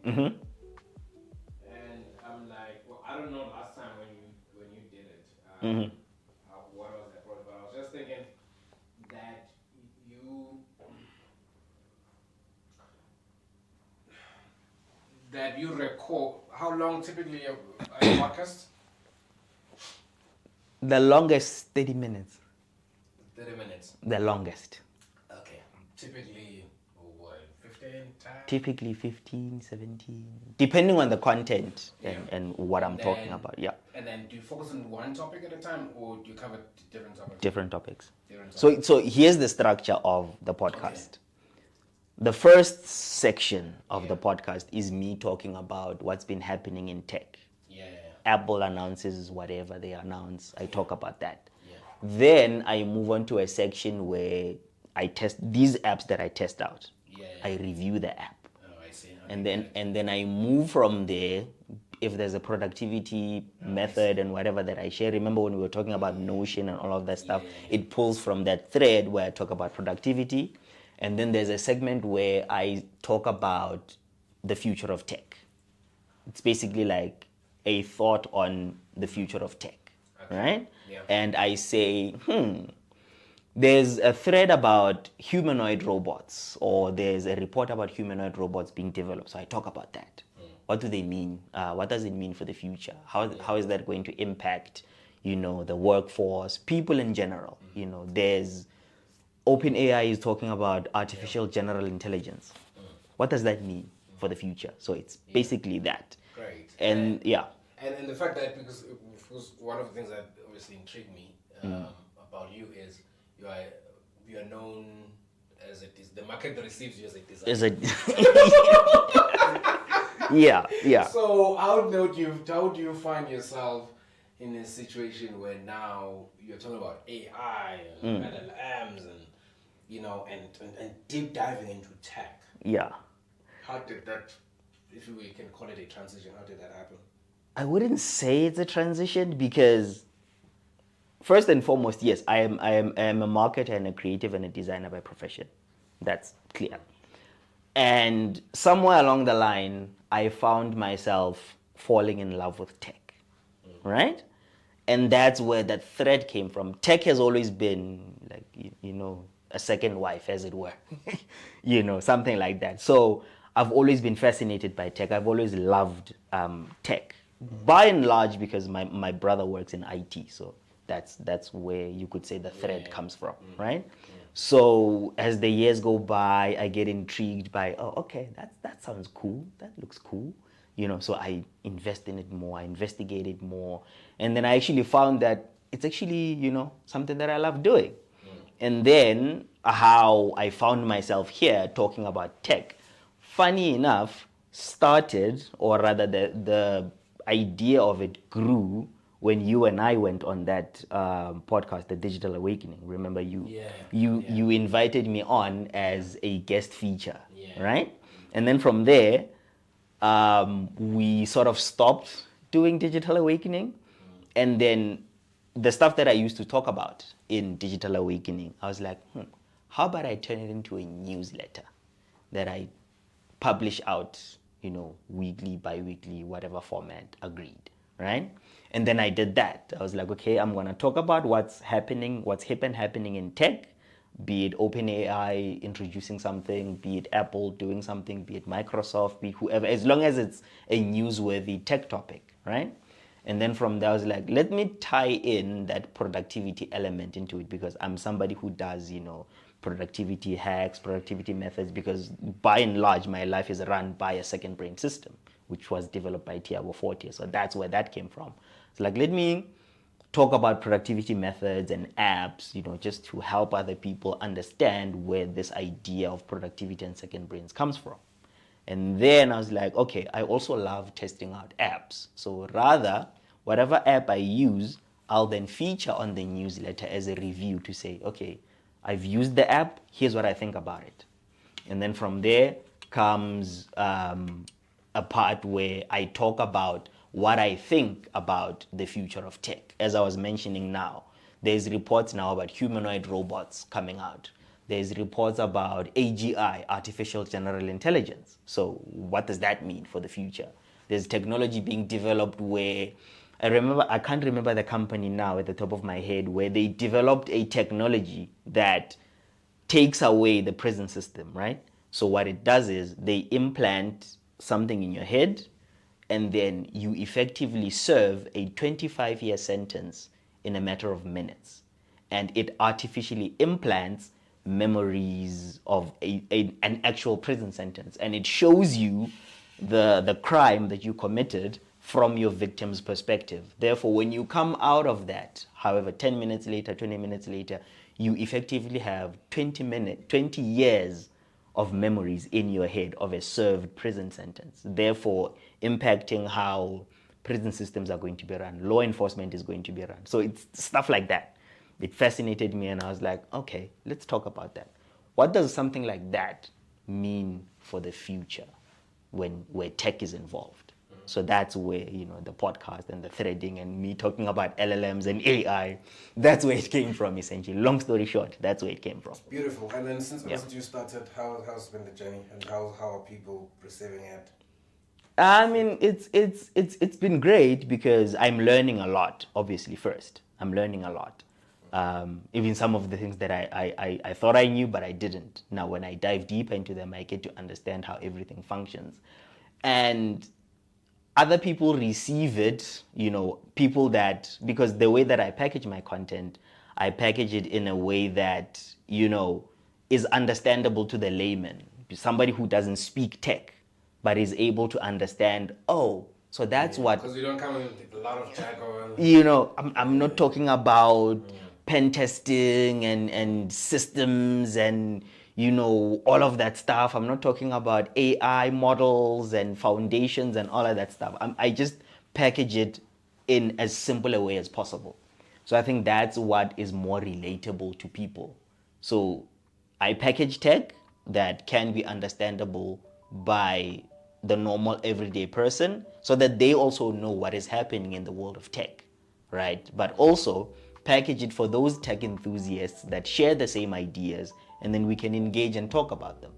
Mm-hmm. And I'm like, well, I don't know last time when you did it, Mm-hmm. what was that for? But I was just thinking that you you record how long typically a podcast? The longest 30 minutes. 30 minutes. The longest. Okay. Typically, what, 15 time? Typically 15, 17, depending on the content Yeah. and what I'm talking then, about. Yeah, And then do you focus on one topic at a time or do you cover different topics? different topics. Different So, topics. so here's the structure of the Okay. podcast. The first section of Yeah. the podcast is me talking about what's been happening in tech. Yeah. Apple announces whatever they announce. I talk about that. Yeah. Then I move on to a section where I test these apps that I test out. Yeah. I review the app. Oh, I see. And then I move from there. If there's a productivity method and whatever that I share, remember when we were talking about Notion and all of that stuff, it pulls from that thread where I talk about productivity. And then there's a segment where I talk about the future of tech. It's basically like a thought on the future of tech, right? Yeah. And I say, there's a thread about humanoid robots, or there's a report about humanoid robots being developed. So I talk about that. What do they mean? What does it mean for the future? How is that going to impact, the workforce, people in general? There's OpenAI is talking about artificial general intelligence. What does that mean for the future? So it's basically that. Great. And yeah. And the fact that because one of the things that obviously intrigued me about you is you are known as the market that receives you as a designer. Is a yeah. So how do you find yourself in a situation where now you're talking about AI and LLMs and and deep diving into tech? Yeah. How did that, if we can call it a transition, how did that happen? I wouldn't say it's a transition because first and foremost, yes, I am a marketer and a creative and a designer by profession. That's clear. And somewhere along the line, I found myself falling in love with tech, right? And that's where that thread came from. Tech has always been like, a second wife, as it were, something like that. So I've always been fascinated by tech. I've always loved tech, by and large, because my brother works in IT. So that's where you could say the thread comes from, right? So as the years go by, I get intrigued by, oh, okay, that sounds cool. That looks cool. So I invest in it more. I investigate it more. And then I actually found that it's actually, something that I love doing. And then how I found myself here talking about tech, funny enough, started, or rather the idea of it grew when you and I went on that podcast, The Digital Awakening. Remember you invited me on as a guest feature, right? And then from there, we sort of stopped doing Digital Awakening. And then the stuff that I used to talk about in Digital Awakening, I was like, how about I turn it into a newsletter that I publish out, weekly, bi-weekly, whatever format agreed, right? And then I did that. I was like, okay, I'm going to talk about what's happening, what's hip and happening in tech, be it OpenAI introducing something, be it Apple doing something, be it Microsoft, be whoever, as long as it's a newsworthy tech topic, right? And then from there, I was like, let me tie in that productivity element into it, because I'm somebody who does, productivity hacks, productivity methods, because by and large, my life is run by a second brain system, which was developed by Tiago Forte. So that's where that came from. It's like, let me talk about productivity methods and apps, just to help other people understand where this idea of productivity and second brains comes from. And then I was like, okay, I also love testing out apps. So rather, whatever app I use, I'll then feature on the newsletter as a review to say, okay, I've used the app, here's what I think about it. And then from there comes a part where I talk about what I think about the future of tech. As I was mentioning now, there's reports now about humanoid robots coming out. There's reports about AGI, artificial general intelligence. So what does that mean for the future? There's technology being developed where I can't remember the company now at the top of my head, where they developed a technology that takes away the prison system, right? So what it does is they implant something in your head, and then you effectively serve a 25-year sentence in a matter of minutes. And it artificially implants memories of an actual prison sentence. And it shows you the crime that you committed from your victim's perspective. Therefore, when you come out of that, however, 10 minutes later, 20 minutes later, you effectively have 20 years of memories in your head of a served prison sentence, therefore impacting how prison systems are going to be run, law enforcement is going to be run. So it's stuff like that. It fascinated me, and I was like, okay, let's talk about that. What does something like that mean for the future where tech is involved? So that's where, the podcast and the threading and me talking about LLMs and AI, that's where it came from, essentially. Long story short, that's where it came from. Beautiful. And then since you started, how's been the journey, and how are people receiving it? I mean, it's been great because I'm learning a lot, obviously, first. I'm learning a lot. Even some of the things that I thought I knew, but I didn't. Now, when I dive deeper into them, I get to understand how everything functions. And other people receive it, people that, because the way that I package my content, I package it in a way that, is understandable to the layman. Somebody who doesn't speak tech, but is able to understand, so that's what... Because you don't come with a lot of jargon. I'm not talking about pen testing and systems and, all of that stuff. I'm not talking about AI models and foundations and all of that stuff. I just package it in as simple a way as possible. So I think that's what is more relatable to people. So I package tech that can be understandable by the normal everyday person so that they also know what is happening in the world of tech, right? But also package it for those tech enthusiasts that share the same ideas, and then we can engage and talk about them.